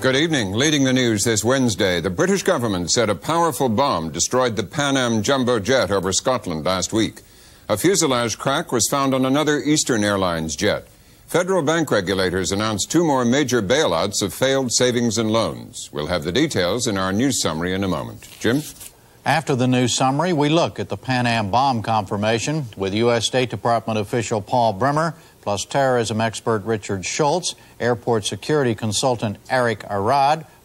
Good evening. Leading the news this Wednesday, the British government said a powerful bomb destroyed the Pan Am jumbo jet over Scotland last week. A fuselage crack was found on another Eastern Airlines jet. Federal bank regulators announced 2 more major bailouts of failed savings and loans. We'll have the details in our news summary in a moment. Jim? After the news summary, we look at the Pan Am bomb confirmation with U.S. State Department official Paul BREMER, plus terrorism expert Richard SHULTZ, airport security consultant ARIK,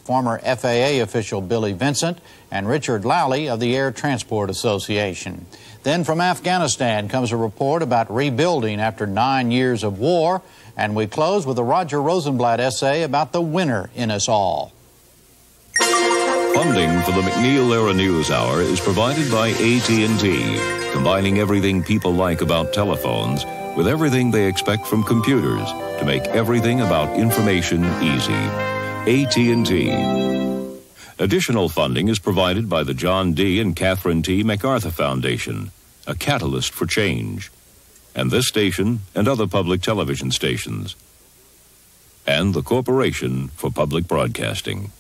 former FAA official BILLIE VINCENT, and Richard LALLY of the Air Transport Association. Then from Afghanistan comes a report about rebuilding after 9 years of war, and we close with a Roger Rosenblatt essay about the winner in us all. Funding for the MacNeil-Lehrer NewsHour is provided by AT&T, combining everything people like about telephones with everything they expect from computers to make everything about information easy. AT&T. Additional funding is provided by the John D. and Catherine T. MacArthur Foundation, a catalyst for change, and this station and other public television stations, and the Corporation for Public Broadcasting.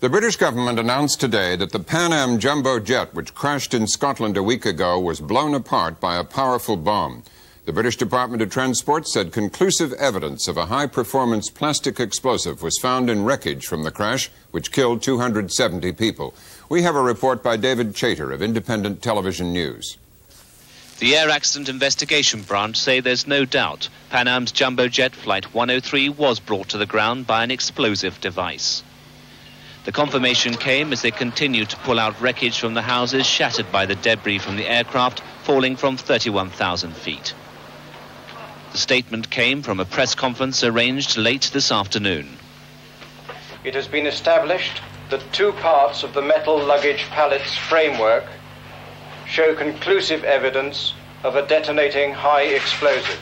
The British government announced today that the Pan Am jumbo jet, which crashed in Scotland a week ago, was blown apart by a powerful bomb. The British Department of Transport said conclusive evidence of a high-performance plastic explosive was found in wreckage from the crash, which killed 270 people. We have a report by David Chater of Independent Television News. The Air Accident Investigation Branch say there's no doubt Pan Am's jumbo jet Flight 103 was brought to the ground by an explosive device. The confirmation came as they continued to pull out wreckage from the houses shattered by the debris from the aircraft falling from 31,000 feet. The statement came from a press conference arranged late this afternoon. It has been established that 2 parts of the metal luggage pallet's framework show conclusive evidence of a detonating high explosive.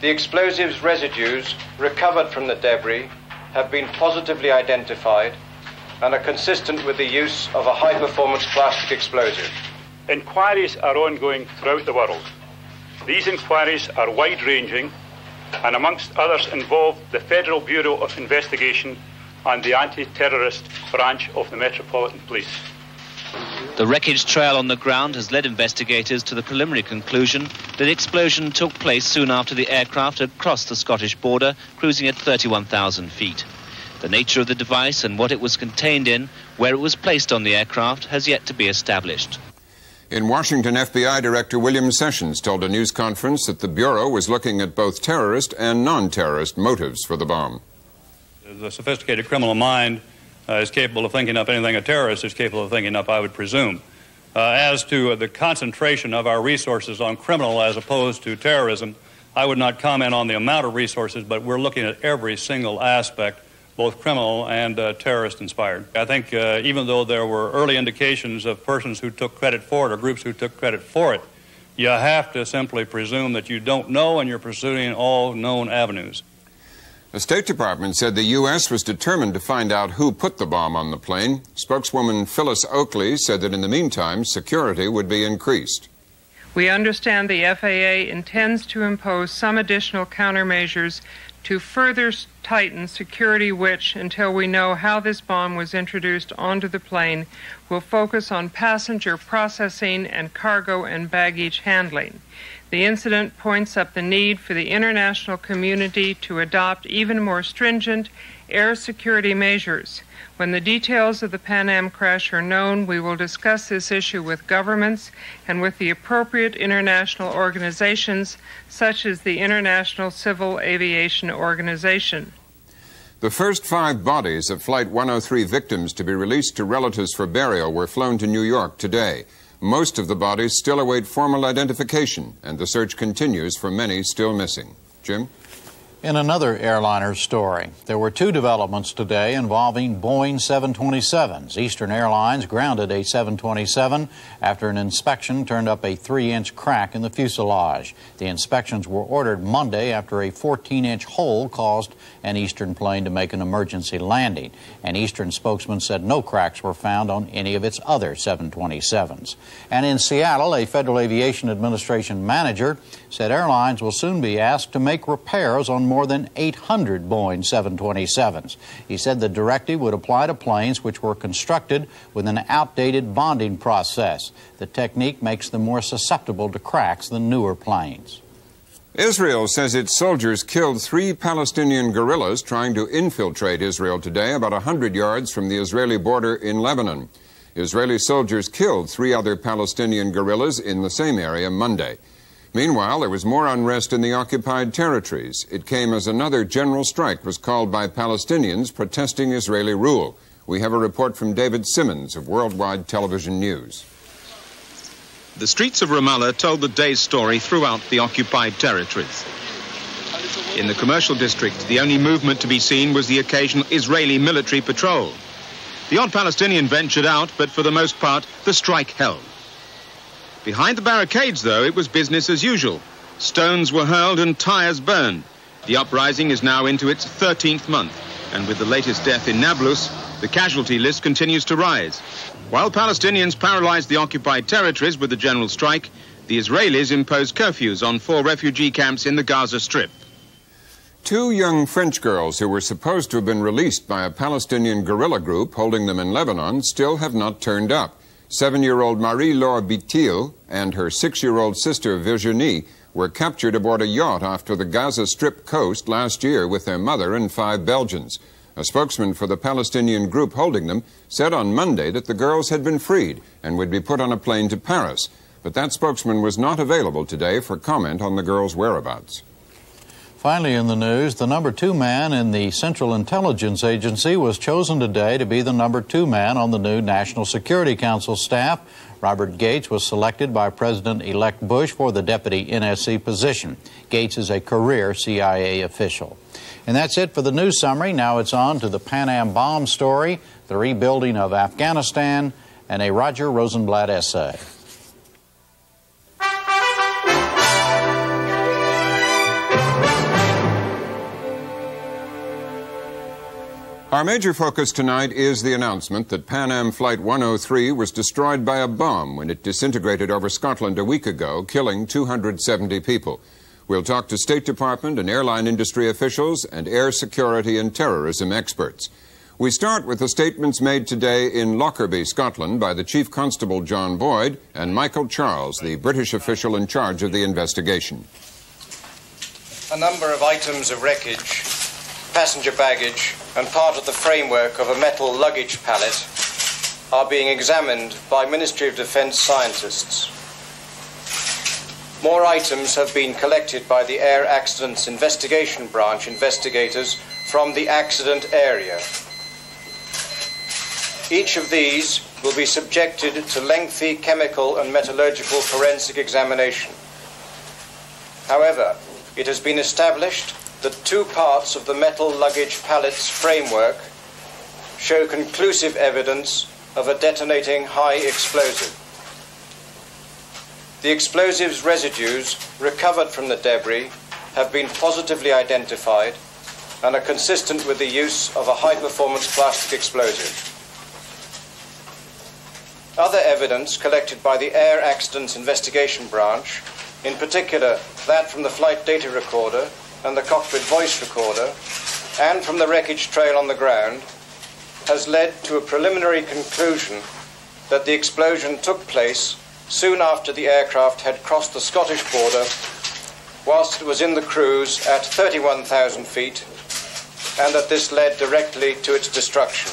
The explosive's residues recovered from the debris have been positively identified and are consistent with the use of a high-performance plastic explosive. Inquiries are ongoing throughout the world. These inquiries are wide-ranging and amongst others involve the Federal Bureau of Investigation and the Anti-Terrorist Branch of the Metropolitan Police. The wreckage trail on the ground has led investigators to the preliminary conclusion that the explosion took place soon after the aircraft had crossed the Scottish border, cruising at 31,000 feet. The nature of the device and what it was contained in, where it was placed on the aircraft, has yet to be established. In Washington, FBI Director William Sessions told a news conference that the Bureau was looking at both terrorist and non-terrorist motives for the bomb. The sophisticated criminal mind is capable of thinking up anything a terrorist is capable of thinking up, I would presume. As to the concentration of our resources on criminal as opposed to terrorism, I would not comment on the amount of resources, but we're looking at every single aspect, both criminal and terrorist-inspired. I think even though there were early indications of persons who took credit for it or groups who took credit for it, you have to simply presume that you don't know and you're pursuing all known avenues. The State Department said the U.S. was determined to find out who put the bomb on the plane. Spokeswoman Phyllis Oakley said that in the meantime, security would be increased. We understand the FAA intends to impose some additional countermeasures to further tighten security, which, until we know how this bomb was introduced onto the plane, will focus on passenger processing and cargo and baggage handling. The incident points up the need for the international community to adopt even more stringent air security measures. When the details of the Pan Am crash are known, we will discuss this issue with governments and with the appropriate international organizations, such as the International Civil Aviation Organization. The first 5 bodies of Flight 103 victims to be released to relatives for burial were flown to New York today. Most of the bodies still await formal identification, and the search continues for many still missing. Jim? In another airliner story, there were 2 developments today involving Boeing 727s. Eastern Airlines grounded a 727 after an inspection turned up a 3-inch crack in the fuselage. The inspections were ordered Monday after a 14-inch hole caused an Eastern plane to make an emergency landing. An Eastern spokesman said no cracks were found on any of its other 727s. And in Seattle, a Federal Aviation Administration manager said airlines will soon be asked to make repairs on more than 800 Boeing 727s. He said the directive would apply to planes which were constructed with an outdated bonding process. The technique makes them more susceptible to cracks than newer planes. Israel says its soldiers killed 3 Palestinian guerrillas trying to infiltrate Israel today, about 100 yards from the Israeli border in Lebanon. Israeli soldiers killed 3 other Palestinian guerrillas in the same area Monday. Meanwhile, there was more unrest in the occupied territories. It came as another general strike was called by Palestinians protesting Israeli rule. We have a report from David Simmons of Worldwide Television News. The streets of Ramallah told the day's story throughout the occupied territories. In the commercial district, the only movement to be seen was the occasional Israeli military patrol. The odd Palestinian ventured out, but for the most part, the strike held. Behind the barricades, though, it was business as usual. Stones were hurled and tires burned. The uprising is now into its 13th month, and with the latest death in Nablus, the casualty list continues to rise. While Palestinians paralyzed the occupied territories with the general strike, the Israelis imposed curfews on 4 refugee camps in the Gaza Strip. 2 young French girls who were supposed to have been released by a Palestinian guerrilla group holding them in Lebanon still have not turned up. 7-year-old Marie-Laure Bitil and her 6-year-old sister Virginie were captured aboard a yacht off the Gaza Strip coast last year with their mother and 5 Belgians. A spokesman for the Palestinian group holding them said on Monday that the girls had been freed and would be put on a plane to Paris. But that spokesman was not available today for comment on the girls' whereabouts. Finally in the news, the number 2 man in the Central Intelligence Agency was chosen today to be the number 2 man on the new National Security Council staff. Robert Gates was selected by President-elect Bush for the deputy NSC position. Gates is a career CIA official. And that's it for the news summary. Now it's on to the Pan Am bomb story, the rebuilding of Afghanistan, and a Roger Rosenblatt essay. Our major focus tonight is the announcement that Pan Am Flight 103 was destroyed by a bomb when it disintegrated over Scotland a week ago, killing 270 people. We'll talk to State Department and airline industry officials and air security and terrorism experts. We start with the statements made today in Lockerbie, Scotland, by the Chief Constable John Boyd and Michael Charles, the British official in charge of the investigation. A number of items of wreckage, passenger baggage, and part of the framework of a metal luggage pallet are being examined by Ministry of Defence scientists. More items have been collected by the Air Accidents Investigation Branch investigators from the accident area. Each of these will be subjected to lengthy chemical and metallurgical forensic examination. However, it has been established that 2 parts of the metal luggage pallet's framework show conclusive evidence of a detonating high explosive. The explosives residues recovered from the debris have been positively identified and are consistent with the use of a high-performance plastic explosive. Other evidence collected by the Air Accidents Investigation Branch, in particular that from the flight data recorder and the cockpit voice recorder, and from the wreckage trail on the ground, has led to a preliminary conclusion that the explosion took place soon after the aircraft had crossed the Scottish border whilst it was in the cruise at 31,000 feet, and that this led directly to its destruction.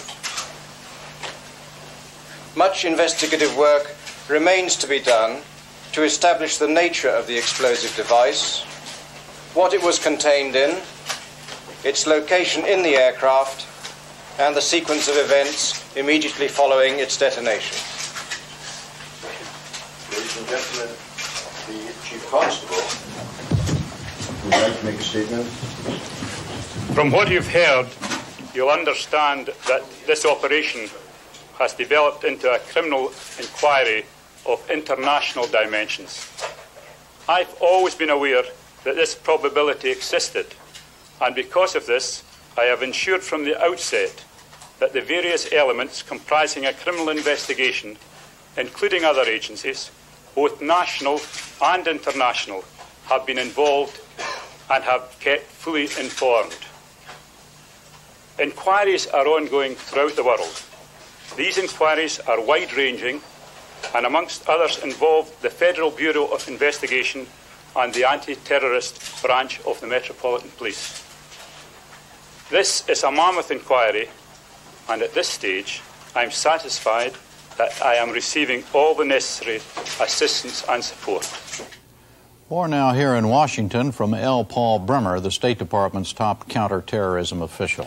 Much investigative work remains to be done to establish the nature of the explosive device, what it was contained in, its location in the aircraft, and the sequence of events immediately following its detonation. Ladies and gentlemen, the Chief Constable would like to make a statement. From what you've heard, you'll understand that this operation has developed into a criminal inquiry of international dimensions. I've always been aware that this probability existed, and because of this, I have ensured from the outset that the various elements comprising a criminal investigation, including other agencies, both national and international, have been involved and have kept fully informed. Inquiries are ongoing throughout the world. These inquiries are wide-ranging and amongst others involve the Federal Bureau of Investigation and the Anti-Terrorist Branch of the Metropolitan Police. This is a mammoth inquiry, and at this stage I am satisfied that I am receiving all the necessary assistance and support. More now here in Washington from L. Paul Bremer, the State Department's top counterterrorism official.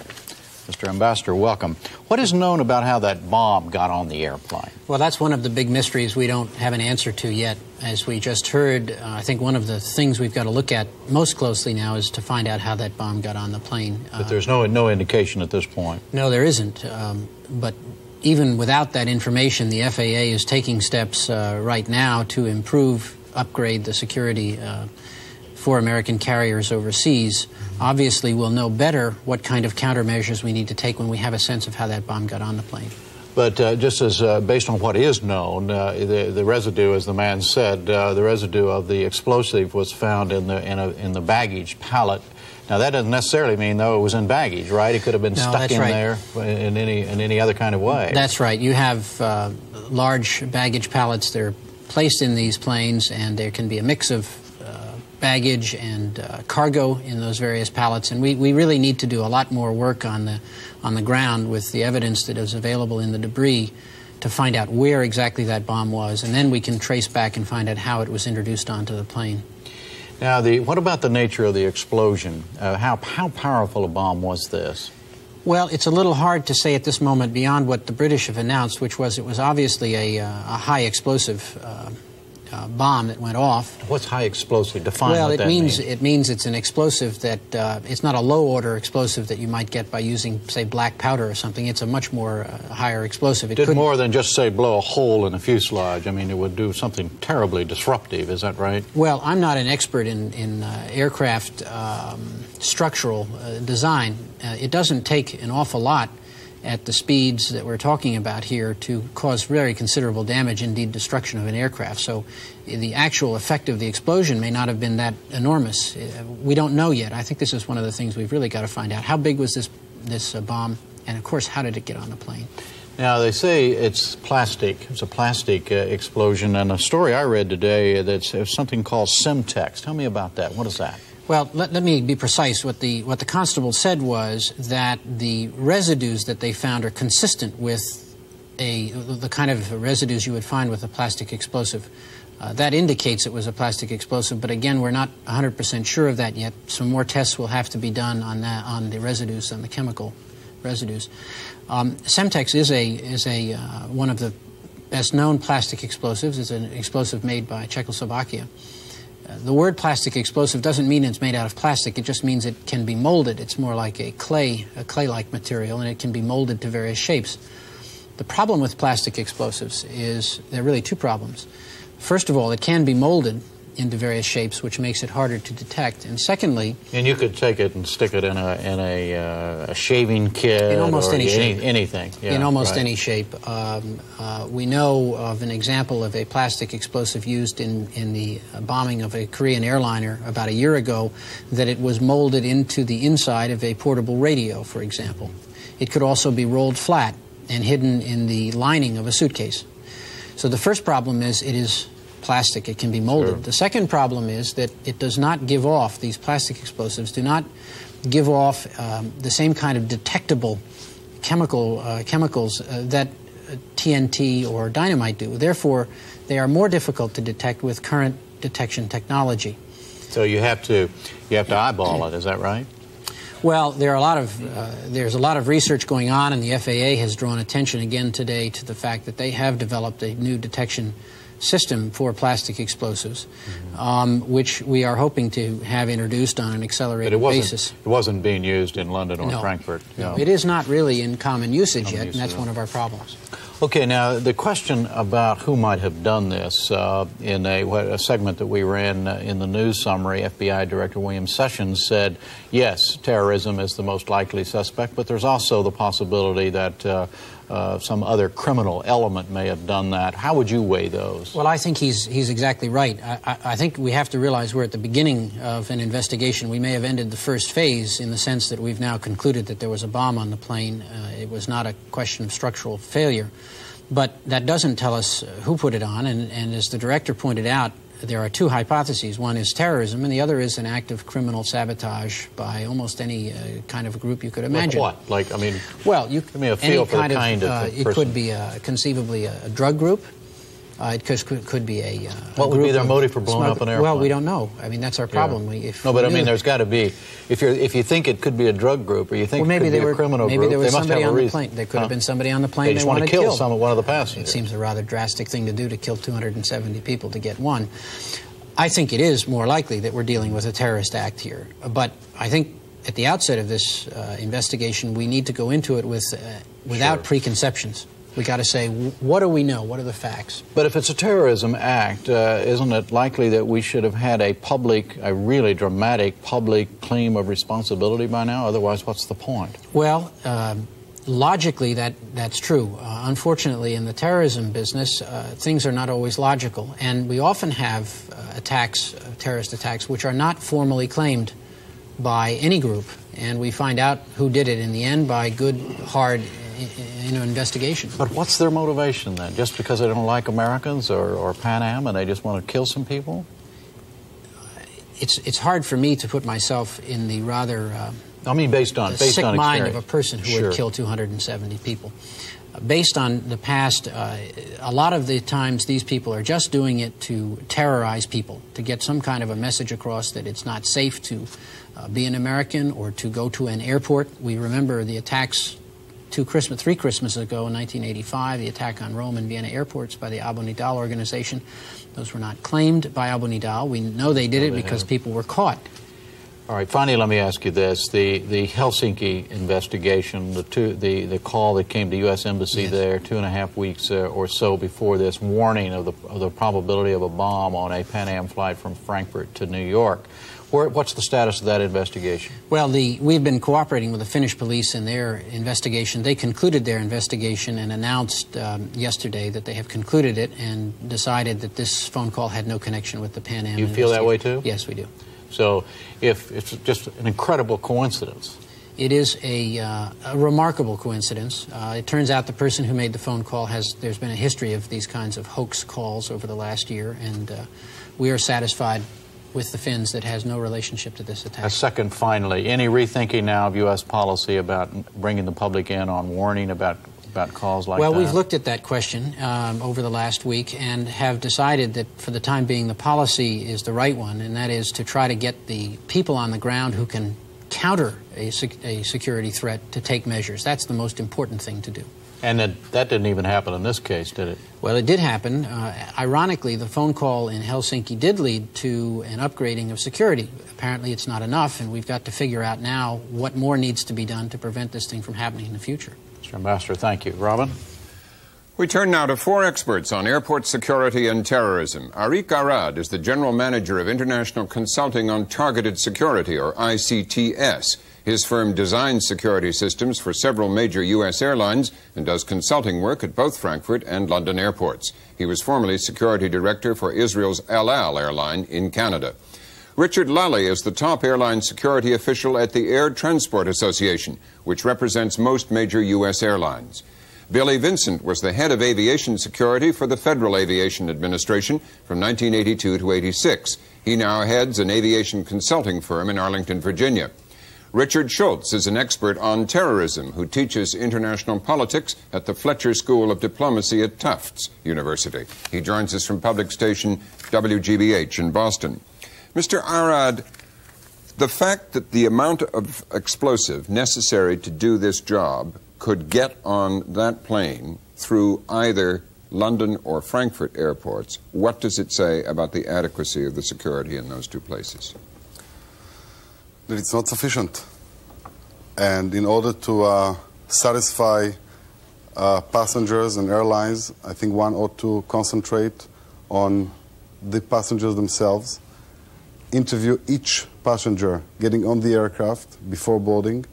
Mr. Ambassador, welcome. What is known about how that bomb got on the airplane? Well, that's one of the big mysteries we don't have an answer to yet. As we just heard, I think one of the things we've got to look at most closely now is to find out how that bomb got on the plane. But there's no indication at this point. No, there isn't. But even without that information, the FAA is taking steps right now to upgrade the security for American carriers overseas. Obviously, we'll know better what kind of countermeasures we need to take when we have a sense of how that bomb got on the plane. But just as based on what is known, the residue, as the man said, the residue of the explosive was found in the baggage pallet. Now that doesn't necessarily mean, though, it was in baggage, right? It could have been stuck in there in any other kind of way. That's right. You have large baggage pallets that are placed in these planes, and there can be a mix of baggage and cargo in those various pallets, and we really need to do a lot more work on the ground with the evidence that is available in the debris to find out where exactly that bomb was, and then we can trace back and find out how it was introduced onto the plane. Now, what about the nature of the explosion? How powerful a bomb was this? Well, it's a little hard to say at this moment beyond what the British have announced, which was it was obviously a high explosive bomb that went off. What's high explosive? Define what that means. Well, it means it's an explosive that it's not a low-order explosive that you might get by using, say, black powder or something. It's a much more higher explosive. It did more than just, say, blow a hole in a fuselage. I mean, it would do something terribly disruptive. Is that right? Well, I'm not an expert in aircraft structural design. It doesn't take an awful lot at the speeds that we're talking about here to cause very considerable damage, indeed destruction of an aircraft. So the actual effect of the explosion may not have been that enormous. We don't know yet. I think this is one of the things we've really got to find out. How big was this bomb, and of course, how did it get on the plane? Now, they say it's plastic. It's a plastic explosion, and a story I read today that's something called Semtex. Tell me about that. What is that? Well, let me be precise. What the constable said was that the residues that they found are consistent with the kind of residues you would find with a plastic explosive. That indicates it was a plastic explosive, but again, we're not 100% sure of that yet. Some more tests will have to be done on the residues, on the chemical residues. Semtex is one of the best-known plastic explosives. It's an explosive made by Czechoslovakia. The word plastic explosive doesn't mean it's made out of plastic. It just means it can be molded. It's more like a clay-like material, and it can be molded to various shapes. The problem with plastic explosives is there are really two problems. First of all, it can be molded into various shapes, which makes it harder to detect. And secondly... And you could take it and stick it in a shaving kit. In almost any shape. Anything. Yeah, in almost any shape. We know of an example of a plastic explosive used in the bombing of a Korean airliner about a year ago, that it was molded into the inside of a portable radio, for example. It could also be rolled flat and hidden in the lining of a suitcase. So the first problem is it is plastic. It can be molded. Sure. The second problem is that it does not give off, these plastic explosives do not give off the same kind of detectable chemicals that TNT or dynamite do. Therefore, they are more difficult to detect with current detection technology. So you have to eyeball it, is that right? Well, there's a lot of research going on, and the FAA has drawn attention again today to the fact that they have developed a new detection system for plastic explosives, which we are hoping to have introduced on an accelerated basis. It wasn't being used in London or Frankfurt. No, it is not really in common usage yet, and that's one of our problems. Okay, now the question about who might have done this in a segment that we ran in the news summary, FBI Director William Sessions said, yes, terrorism is the most likely suspect, but there's also the possibility that some other criminal element may have done that. How would you weigh those? Well, I think he's exactly right. I think we have to realize we're at the beginning of an investigation. We may have ended the first phase in the sense that we've now concluded that there was a bomb on the plane. It was not a question of structural failure. But that doesn't tell us who put it on, and as the director pointed out, there are two hypotheses. One is terrorism, and the other is an act of criminal sabotage by almost any kind of group you could imagine. Like what? Like, I mean, well, give me a feel for the kind of person. It could be conceivably a drug group. It could be a what would be their motive for blowing up an airplane? Well, we don't know. I mean, that's our problem. Yeah. I mean, there's got to be. If you think it could be a drug group, or you think it could be a criminal group, there was they must have a on reason. The plane. There could have been somebody on the plane they just want to kill one of the passengers. It seems a rather drastic thing to do, to kill 270 people to get one. I think it is more likely that we're dealing with a terrorist act here. But I think at the outset of this investigation, we need to go into it without preconceptions. We got to say, what do we know? What are the facts? But if it's a terrorism act, isn't it likely that we should have had a really dramatic public claim of responsibility by now? Otherwise, what's the point? Well, logically, that's true. Unfortunately, in the terrorism business, things are not always logical, and we often have terrorist attacks, which are not formally claimed by any group, and we find out who did it in the end by good, hard investigation. But what's their motivation then? Just because they don't like Americans or Pan Am and they just want to kill some people? It's hard for me to put myself in the rather based on sick mind experience. of a person who would kill 270 people. Based on the past, a lot of the times these people are just doing it to terrorize people, to get some kind of a message across that it's not safe to be an American or to go to an airport. We remember the attacks 3 Christmases ago in 1985, the attack on Rome and Vienna airports by the Abu Nidal Organization. Those were not claimed by Abu Nidal. We know they did it because people were caught. All right, finally, let me ask you this. The Helsinki investigation, the call that came to U.S. Embassy there 2.5 weeks or so before this, warning of the probability of a bomb on a Pan Am flight from Frankfurt to New York. What's the status of that investigation? Well, we've been cooperating with the Finnish police in their investigation. They concluded their investigation and announced yesterday that they have concluded it and decided that this phone call had no connection with the Pan Am. You feel that way too? Yes, we do. So if it's just an incredible coincidence. It is a remarkable coincidence. It turns out the person who made the phone call there's been a history of these kinds of hoax calls over the last year, and we are satisfied with the Finns that has no relationship to this attack. A second, finally, any rethinking now of U.S. policy about bringing the public in on warning about calls like that? Well, we've looked at that question over the last week and have decided that for the time being the policy is the right one, and that is to try to get the people on the ground who can counter a security threat to take measures. That's the most important thing to do. And that didn't even happen in this case, did it? Well, it did happen. Ironically, the phone call in Helsinki did lead to an upgrading of security. Apparently it's not enough, and we've got to figure out now what more needs to be done to prevent this thing from happening in the future. Mr. Ambassador, thank you. Robin? We turn now to 4 experts on airport security and terrorism. ARIK ARAD is the General Manager of International Consulting on Targeted Security, or ICTS. His firm designs security systems for several major U.S. airlines and does consulting work at both Frankfurt and London airports. He was formerly security director for Israel's El Al airline in Canada. Richard LALLY is the top airline security official at the Air Transport Association, which represents most major U.S. airlines. BILLIE VINCENT was the head of aviation security for the Federal Aviation Administration from 1982 to 86. He now heads an aviation consulting firm in Arlington, Virginia. Richard SHULTZ is an expert on terrorism who teaches international politics at the Fletcher School of Diplomacy at Tufts University. He joins us from public station WGBH in Boston. Mr. ARAD, the fact that the amount of explosive necessary to do this job could get on that plane through either London or Frankfurt airports, what does it say about the adequacy of the security in those two places? That it's not sufficient. And in order to satisfy passengers and airlines, I think one ought to concentrate on the passengers themselves, interview each passenger getting on the aircraft before boarding,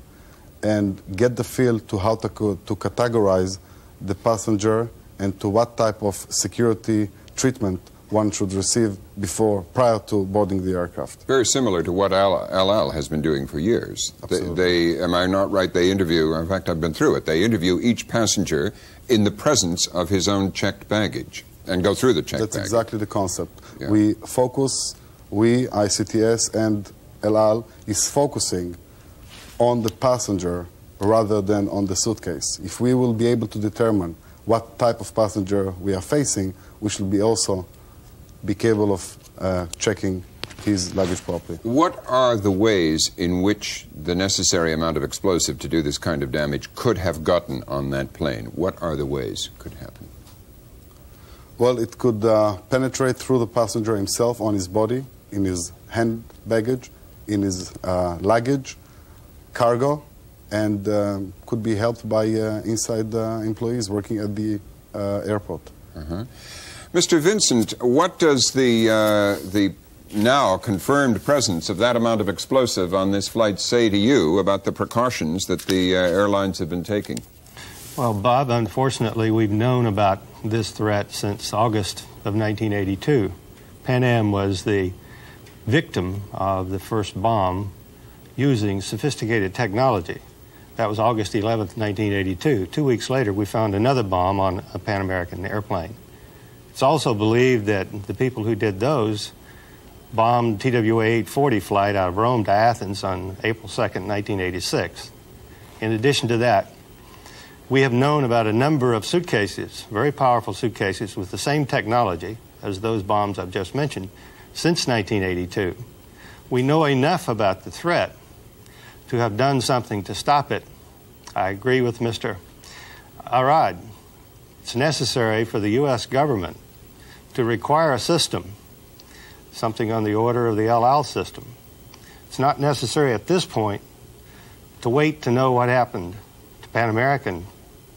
and get the feel to how to categorize the passenger and to what type of security treatment one should receive prior to boarding the aircraft. Very similar to what Al has been doing for years. They, am I not right, they interview, in fact I've been through it, they interview each passenger in the presence of his own checked baggage and go through the checked baggage. That's exactly the concept. Yeah. We focus, ICTS and LALLY is focusing on the passenger rather than on the suitcase. If we will be able to determine what type of passenger we are facing, we should be also be capable of checking his luggage properly. What are the ways in which the necessary amount of explosive to do this kind of damage could have gotten on that plane? What are the ways it could happen? Well, it could penetrate through the passenger himself, on his body, in his hand baggage, in his luggage, cargo, and could be helped by inside employees working at the airport. Mr. Vincent, what does the now confirmed presence of that amount of explosive on this flight say to you about the precautions that the airlines have been taking? Well, Bob, unfortunately, we've known about this threat since August of 1982. Pan Am was the victim of the first bomb using sophisticated technology. That was August 11th, 1982. 2 weeks later, we found another bomb on a Pan American airplane. It's also believed that the people who did those bombed TWA 840 flight out of Rome to Athens on April 2nd, 1986. In addition to that, we have known about a number of suitcases, very powerful suitcases with the same technology as those bombs I've just mentioned, since 1982. We know enough about the threat to have done something to stop it. I agree with Mr. ARAD. It's necessary for the U.S. government to require a system, something on the order of the LALLY system. It's not necessary at this point to wait to know what happened to Pan American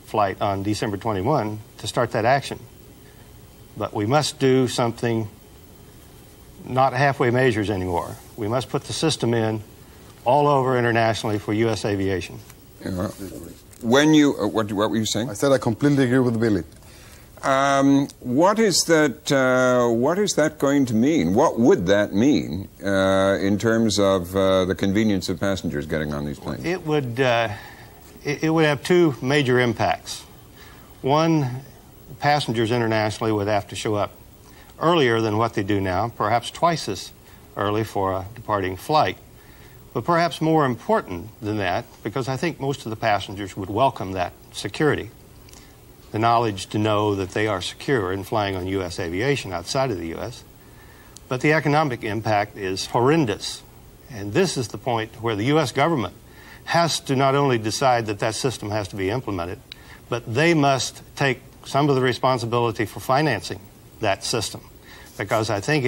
flight on December 21 to start that action. But we must do something, not halfway measures anymore. We must put the system in all over internationally for U.S. aviation. When you, what were you saying? I said I completely agree with Billy. What is that going to mean? What would that mean in terms of the convenience of passengers getting on these planes? It would have two major impacts. One, passengers internationally would have to show up earlier than what they do now, perhaps twice as early for a departing flight. But perhaps more important than that, because I think most of the passengers would welcome that security, the knowledge to know that they are secure in flying on U.S. aviation outside of the U.S. But the economic impact is horrendous. And this is the point where the U.S. government has to not only decide that that system has to be implemented, but they must take some of the responsibility for financing that system. Because I think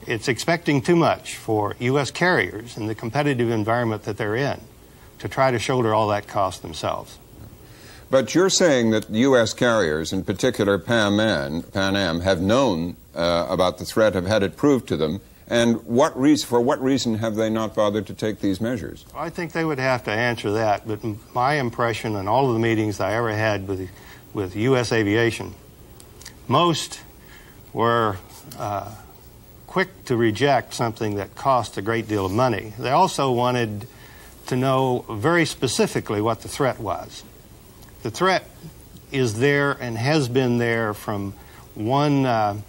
it's expecting too much for U.S. carriers in the competitive environment that they're in to try to shoulder all that cost themselves. But you're saying that U.S. carriers, in particular Pan Am, have known about the threat, have had it proved to them, and for what reason have they not bothered to take these measures? I think they would have to answer that, but my impression in all of the meetings I ever had with U.S. aviation, most were quick to reject something that cost a great deal of money. They also wanted to know very specifically what the threat was. The threat is there and has been there from one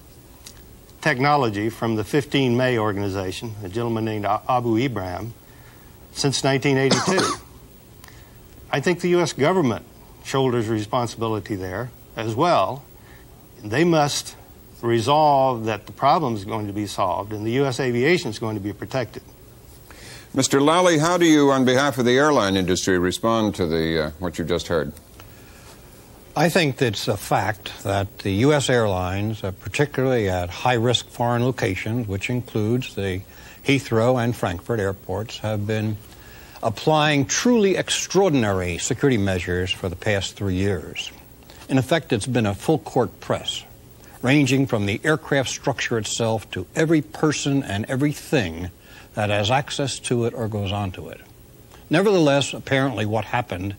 technology from the 15 May organization, a gentleman named Abu Ibrahim, since 1982. I think the U.S. government shoulders responsibility there as well. They must resolve that the problem is going to be solved and the U.S. aviation is going to be protected. Mr. Lally, how do you, on behalf of the airline industry, respond to what you've just heard? I think it's a fact that the U.S. airlines, particularly at high-risk foreign locations, which includes the Heathrow and Frankfurt airports, have been applying truly extraordinary security measures for the past 3 years. In effect, it's been a full-court press, ranging from the aircraft structure itself to every person and everything that has access to it or goes onto it. Nevertheless, apparently what happened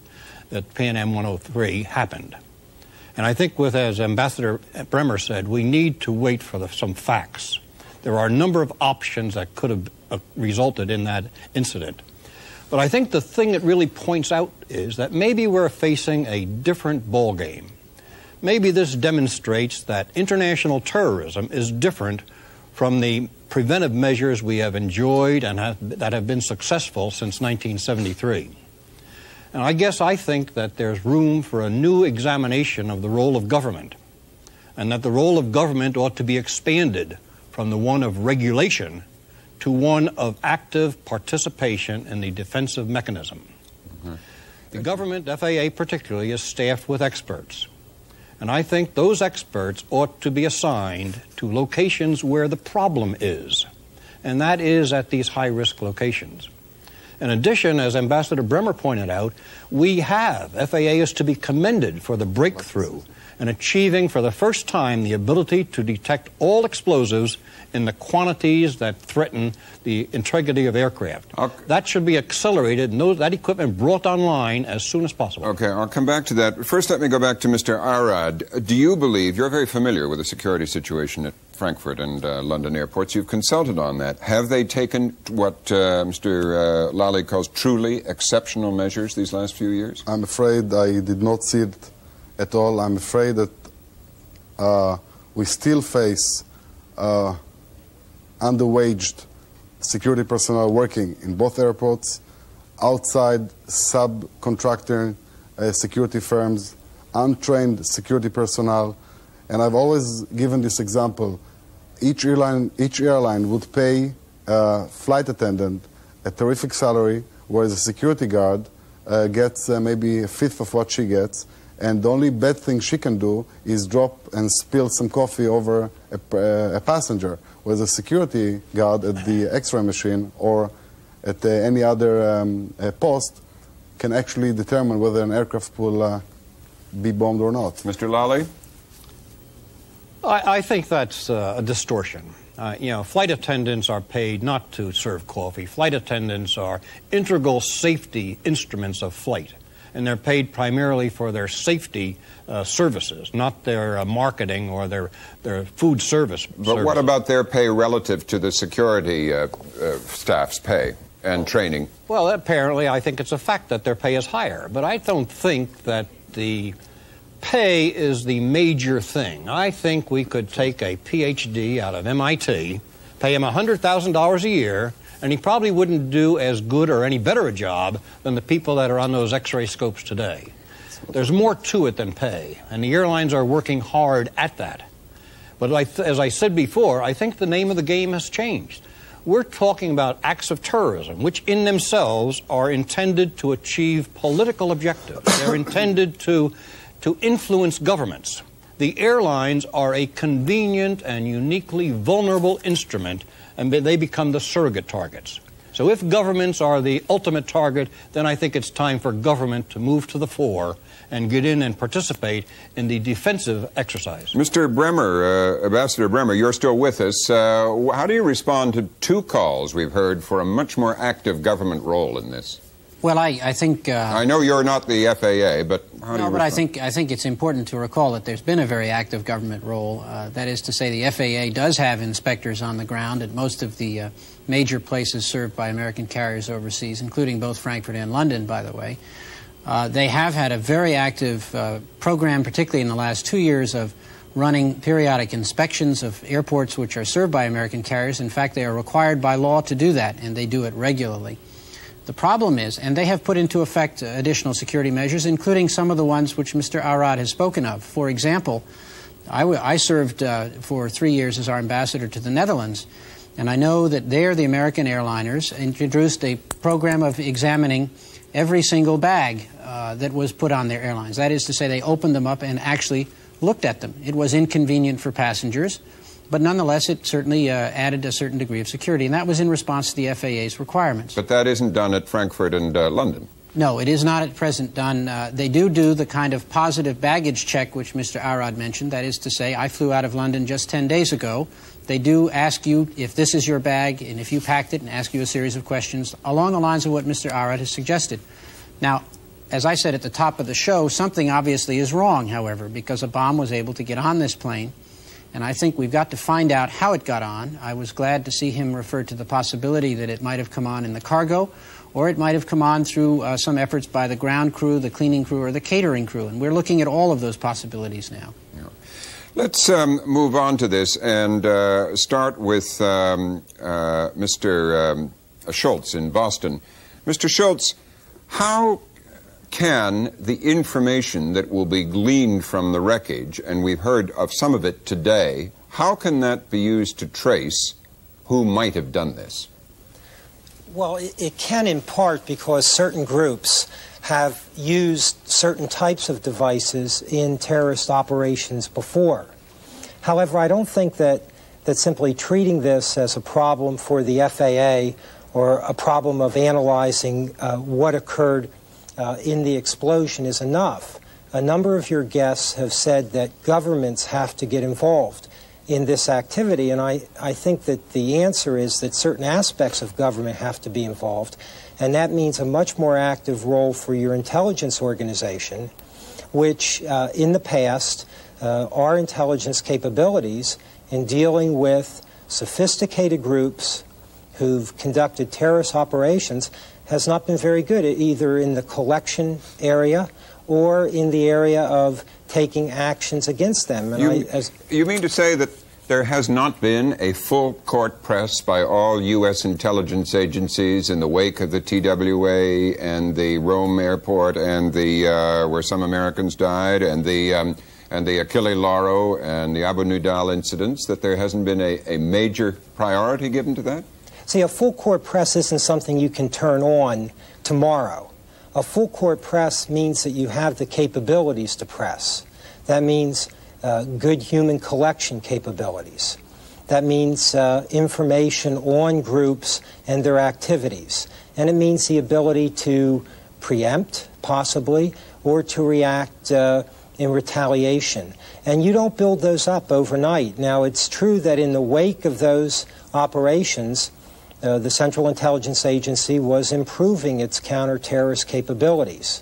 that Pan Am 103 happened. And I think as Ambassador BREMER said, we need to wait for some facts. There are a number of options that could have resulted in that incident. But I think the thing that really points out is that maybe we're facing a different ballgame. Maybe this demonstrates that international terrorism is different from the preventive measures we have enjoyed and that have been successful since 1973. And I think that there's room for a new examination of the role of government, and that the role of government ought to be expanded from the one of regulation to one of active participation in the defensive mechanism. The government, FAA particularly, is staffed with experts. And I think those experts ought to be assigned to locations where the problem is, and that is at these high-risk locations. In addition, as Ambassador BREMER pointed out, FAA is to be commended for the breakthrough in achieving for the first time the ability to detect all explosives in the quantities that threaten the integrity of aircraft. That should be accelerated and that equipment brought online as soon as possible. Okay, I'll come back to that. First, let me go back to Mr. ARAD. Do you believe, you're very familiar with the security situation at Frankfurt and London airports, you've consulted on that. Have they taken what Mr. LALLY calls truly exceptional measures these last few years? I'm afraid I did not see it at all. I'm afraid that we still face underwaged security personnel working in both airports, outside subcontractor security firms, untrained security personnel. And I've always given this example. Each airline would pay a flight attendant a terrific salary, whereas a security guard gets maybe a fifth of what she gets. And the only bad thing she can do is drop and spill some coffee over a passenger, whereas a security guard at the X-ray machine or at any other post can actually determine whether an aircraft will be bombed or not. Mr. LALLY? I think that's a distortion. Flight attendants are paid not to serve coffee. Flight attendants are integral safety instruments of flight, and they're paid primarily for their safety services, not their marketing or their food service. But what about their pay relative to the security staff's pay and training? Well, apparently I think it's a fact that their pay is higher, but I don't think that the pay is the major thing. I think we could take a PhD out of MIT, pay him $100,000 a year, and he probably wouldn't do as good or any better a job than the people that are on those X-ray scopes today. There's more to it than pay, and the airlines are working hard at that. But as I said before, I think the name of the game has changed. We're talking about acts of terrorism, which in themselves are intended to achieve political objectives. They're intended to influence governments. The airlines are a convenient and uniquely vulnerable instrument, and they become the surrogate targets. So if governments are the ultimate target, then I think it's time for government to move to the fore and get in and participate in the defensive exercise. Mr. BREMER, Ambassador BREMER, you're still with us. How do you respond to two calls we've heard for a much more active government role in this? Well, I think... I know you're not the FAA, but how do you respond? But I think it's important to recall that there's been a very active government role. That is to say, the FAA does have inspectors on the ground at most of the major places served by American carriers overseas, including both Frankfurt and London, by the way. They have had a very active program, particularly in the last 2 years, of running periodic inspections of airports which are served by American carriers. In fact, they are required by law to do that, and they do it regularly. The problem is, and they have put into effect additional security measures, including some of the ones which Mr. ARAD has spoken of. For example, I served for 3 years as our ambassador to the Netherlands, and I know that there the American airliners introduced a program of examining every single bag that was put on their airlines. That is to say, they opened them up and actually looked at them. It was inconvenient for passengers, but nonetheless, it certainly added a certain degree of security, and that was in response to the FAA's requirements. But that isn't done at Frankfurt and London. No, it is not at present done. They do the kind of positive baggage check which Mr. ARAD mentioned. That is to say, I flew out of London just 10 days ago. They do ask you if this is your bag and if you packed it, and ask you a series of questions along the lines of what Mr. ARAD has suggested. Now, as I said at the top of the show, something obviously is wrong, however, because a bomb was able to get on this plane. And I think we've got to find out how it got on. I was glad to see him refer to the possibility that it might have come on in the cargo, or it might have come on through some efforts by the ground crew, the cleaning crew, or the catering crew. And we're looking at all of those possibilities now. Yeah. Let's move on to this and start with Mr. Schultz in Boston. Mr. Schultz, how can the information that will be gleaned from the wreckage, and we've heard of some of it today, how can that be used to trace who might have done this? Well, it can in part because certain groups have used certain types of devices in terrorist operations before. However, I don't think that simply treating this as a problem for the FAA or a problem of analyzing what occurred in the explosion is enough. A number of your guests have said that governments have to get involved in this activity, and I think that the answer is that certain aspects of government have to be involved, and that means a much more active role for your intelligence organization, which in the past, our intelligence capabilities in dealing with sophisticated groups who've conducted terrorist operations has not been very good, either in the collection area or in the area of taking actions against them. And you mean to say that there has not been a full court press by all U.S. intelligence agencies in the wake of the TWA and the Rome airport and the where some Americans died and the Achille Lauro and the Abu Nidal incidents, that there hasn't been a major priority given to that? See, a full court press isn't something you can turn on tomorrow. A full court press means that you have the capabilities to press. That means good human collection capabilities. That means information on groups and their activities. And it means the ability to preempt, possibly, or to react in retaliation. And you don't build those up overnight. Now, it's true that in the wake of those operations, the Central Intelligence Agency was improving its counter-terrorist capabilities.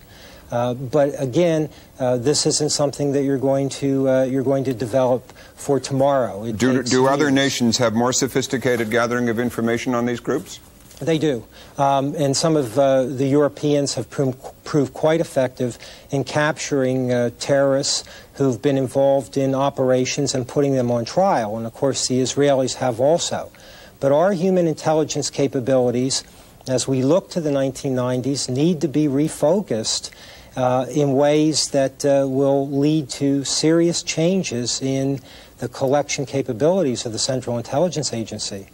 But again, this isn't something that you're going to develop for tomorrow. Do other nations have more sophisticated gathering of information on these groups? They do. And some of the Europeans have proved quite effective in capturing terrorists who've been involved in operations and putting them on trial. And of course, the Israelis have also. But our human intelligence capabilities, as we look to the 1990s, need to be refocused in ways that will lead to serious changes in the collection capabilities of the Central Intelligence Agency.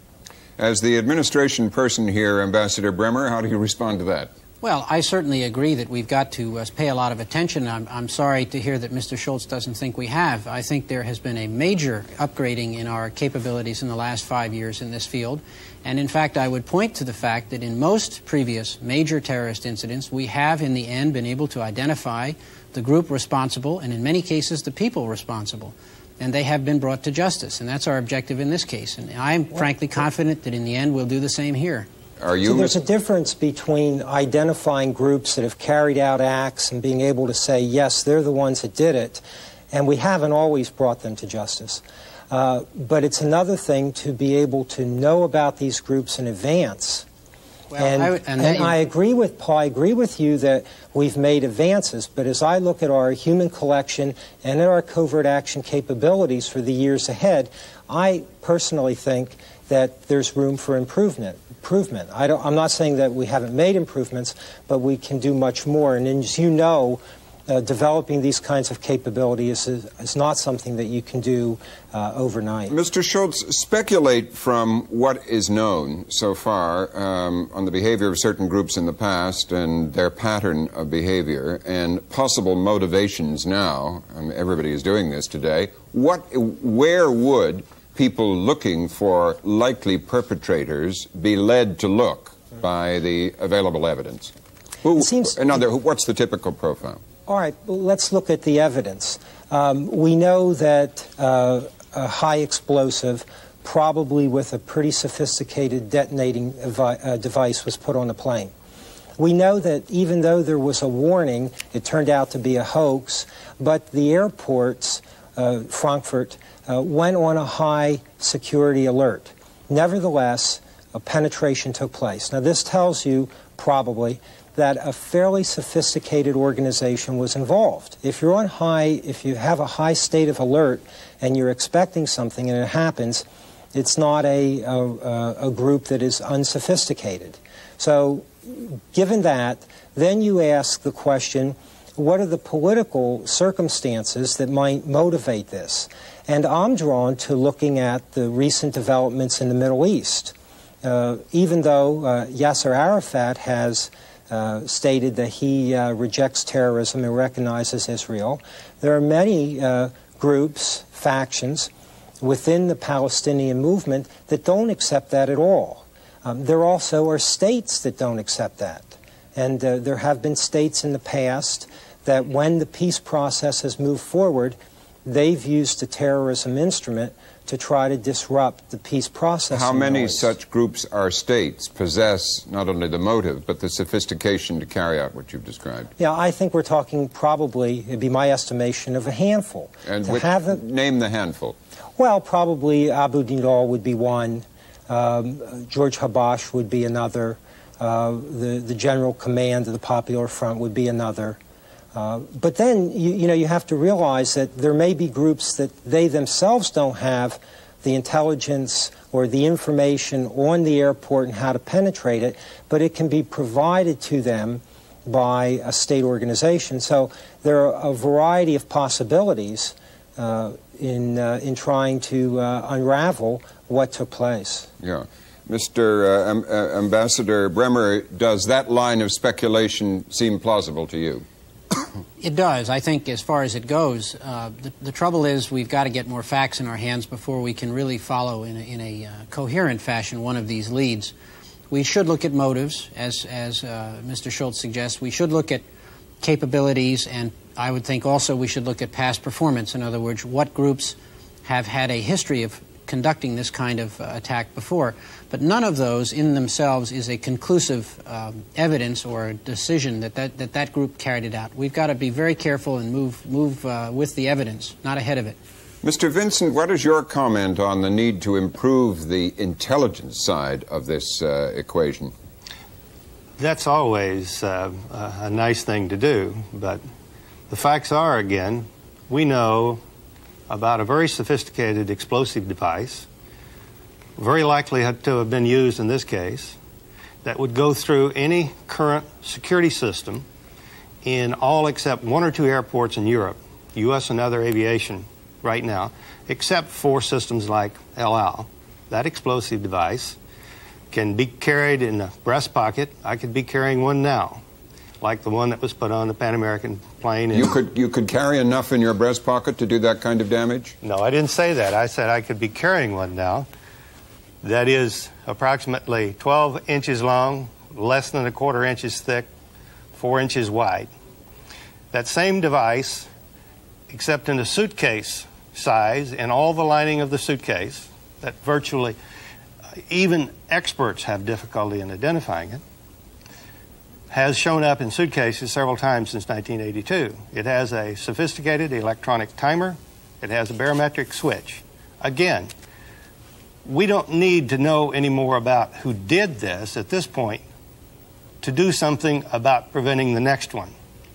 As the administration person here, Ambassador Bremer, how do you respond to that? Well, I certainly agree that we've got to pay a lot of attention. I'm sorry to hear that Mr. Schultz doesn't think we have. I think there has been a major upgrading in our capabilities in the last 5 years in this field. And in fact, I would point to the fact that in most previous major terrorist incidents, we have in the end been able to identify the group responsible and in many cases the people responsible. And they have been brought to justice. And that's our objective in this case. And I'm frankly confident that in the end we'll do the same here. So there's a difference between identifying groups that have carried out acts and being able to say, yes, they're the ones that did it, and we haven't always brought them to justice. But it's another thing to be able to know about these groups in advance. Well, and I agree with Paul, I agree with you that we've made advances, but as I look at our human collection and at our covert action capabilities for the years ahead, I personally think that there's room for improvement. I'm not saying that we haven't made improvements, but we can do much more. And as you know, developing these kinds of capabilities is not something that you can do overnight. Mr. Schultz, speculate from what is known so far on the behavior of certain groups in the past and their pattern of behavior and possible motivations now. Everybody is doing this today. Where would people looking for likely perpetrators be led to look by the available evidence? What's the typical profile? All right, well, let's look at the evidence. We know that a high explosive, probably with a pretty sophisticated detonating device, was put on a plane. We know that even though there was a warning, it turned out to be a hoax, but the airports, Frankfurt, went on a high security alert. Nevertheless, a penetration took place. Now, this tells you probably that a fairly sophisticated organization was involved. If you have a high state of alert and you're expecting something and it happens, it's not a group that is unsophisticated. So, given that, then you ask the question, what are the political circumstances that might motivate this? And I'm drawn to looking at the recent developments in the Middle East. Even though Yasser Arafat has stated that he rejects terrorism and recognizes Israel, there are many groups, factions within the Palestinian movement that don't accept that at all. There also are states that don't accept that. And there have been states in the past that when the peace process has moved forward, they've used the terrorism instrument to try to disrupt the peace process. How many such groups or states possess not only the motive, but the sophistication to carry out what you've described? Yeah, I think we're talking probably, it'd be my estimation, of a handful. And name the handful. Well, probably Abu Nidal would be one. George Habash would be another. The General Command of the Popular Front would be another. But then, you have to realize that there may be groups that they themselves don't have the intelligence or the information on the airport and how to penetrate it, but it can be provided to them by a state organization. So there are a variety of possibilities in trying to unravel what took place. Yeah. Mr. Ambassador Bremer, does that line of speculation seem plausible to you? It does. I think as far as it goes, the trouble is we've got to get more facts in our hands before we can really follow in a coherent fashion one of these leads. We should look at motives, as Mr. Schultz suggests. We should look at capabilities, and I would think also we should look at past performance. In other words, what groups have had a history of conducting this kind of attack before. But none of those in themselves is a conclusive evidence or a decision that group carried it out. We've got to be very careful and move with the evidence, not ahead of it. Mr. Vincent, what is your comment on the need to improve the intelligence side of this equation? That's always a nice thing to do, but the facts are, again, we know about a very sophisticated explosive device, very likely to have been used in this case, that would go through any current security system in all except one or two airports in Europe, U.S. and other aviation right now, except for systems like El Al. That explosive device can be carried in a breast pocket. I could be carrying one now, like the one that was put on the Pan American plane. You could carry enough in your breast pocket to do that kind of damage? No, I didn't say that. I said I could be carrying one now. That is approximately 12 inches long, less than 1/4 inches thick, 4 inches wide. That same device, except in a suitcase size, and all the lining of the suitcase, that virtually even experts have difficulty in identifying it, has shown up in suitcases several times since 1982. It has a sophisticated electronic timer. It has a barometric switch. Again, we don't need to know any more about who did this at this point to do something about preventing the next one.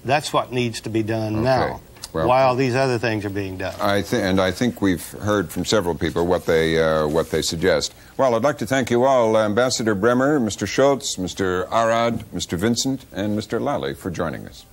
That's what needs to be done now, while these other things are being done. I think we've heard from several people what they suggest. Well, I'd like to thank you all, Ambassador Bremer, Mr. Schultz, Mr. ARAD, Mr. Vincent, and Mr. LALLY, for joining us.